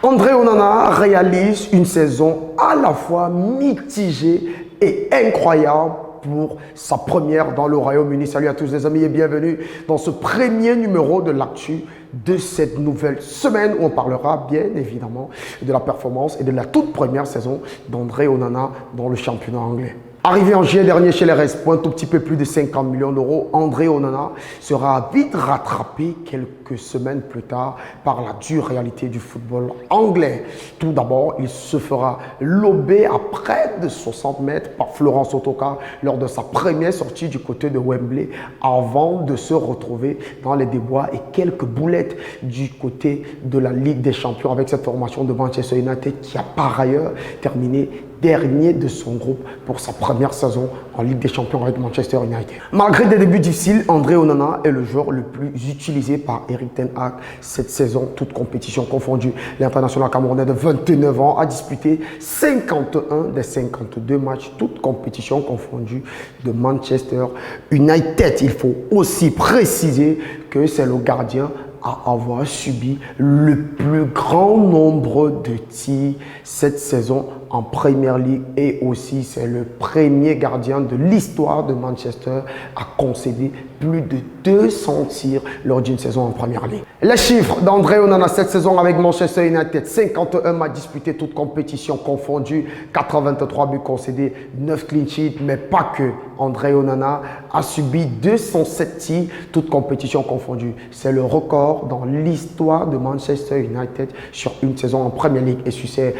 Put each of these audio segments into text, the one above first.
André Onana réalise une saison à la fois mitigée et incroyable pour sa première dans le Royaume-Uni. Salut à tous les amis et bienvenue dans ce premier numéro de l'actu de cette nouvelle semaine où on parlera bien évidemment de la performance et de la toute première saison d'André Onana dans le championnat anglais. Arrivé en juillet dernier chez les Reds pour un tout petit peu plus de 50 millions d'euros, André Onana sera vite rattrapé quelques semaines plus tard par la dure réalité du football anglais. Tout d'abord, il se fera lober à près de 60 mètres par Florence Otoka lors de sa première sortie du côté de Wembley avant de se retrouver dans les débois et quelques boulettes du côté de la Ligue des Champions avec cette formation de Manchester United qui a par ailleurs terminé dernier de son groupe pour sa première saison en Ligue des Champions avec Manchester United. Malgré des débuts difficiles, André Onana est le joueur le plus utilisé par Erik ten Hag cette saison, toute compétition confondue. L'international camerounais de 29 ans a disputé 51 des 52 matchs, toutes compétitions confondues de Manchester United. Il faut aussi préciser que c'est le gardien à avoir subi le plus grand nombre de tirs cette saison en Premier League et aussi c'est le premier gardien de l'histoire de Manchester à concéder plus de 200 tirs lors d'une saison en Premier League. Les chiffres d'André Onana cette saison avec Manchester United: 51 matchs disputés, toutes compétitions confondues, 83 buts concédés, 9 clean sheets, mais pas que. André Onana a subi 207 tirs, toutes compétitions confondues. C'est le record dans l'histoire de Manchester United sur une saison en Premier League. Et sur ces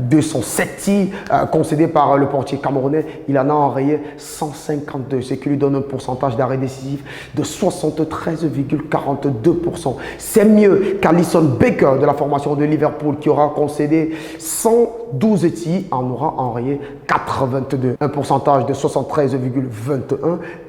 207 tirs concédés par le portier camerounais, il en a enrayé 152, ce qui lui donne un pourcentage d'arrêt décisif de 73,42%. C'est mieux qu'Alisson Becker de la formation de Liverpool qui aura concédé 112 tirs, en aura enrayé 82, un pourcentage de 73,21.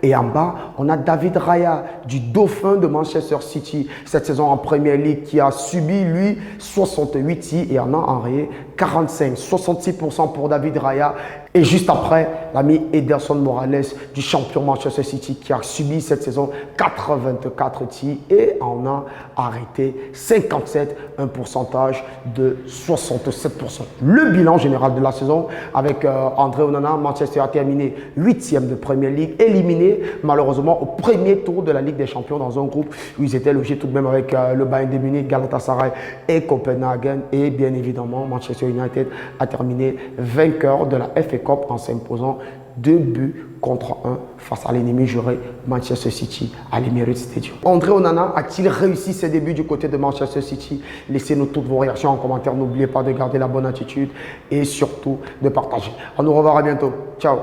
Et en bas, on a David Raya du Dauphin de Manchester City cette saison en Premier League qui a subi lui 68 tirs et en a enrayé 45, 66% pour David Raya. Et juste après, l'ami Ederson Morales du champion Manchester City qui a subi cette saison 84 tirs et en a arrêté 57, un pourcentage de 67%. Le bilan général de la saison avec André Onana, Manchester a terminé 8e de Premier League, éliminé malheureusement au premier tour de la Ligue des Champions dans un groupe où ils étaient logés tout de même avec le Bayern de Munich, Galatasaray et Copenhagen. Et bien évidemment, Manchester United a terminé vainqueur de la FA Cup en s'imposant 2 buts contre 1 face à l'ennemi juré Manchester City à l'Emirates Stadium. André Onana a-t-il réussi ses débuts du côté de Manchester City? Laissez-nous toutes vos réactions en commentaire. N'oubliez pas de garder la bonne attitude et surtout de partager. On nous reverra bientôt. Ciao.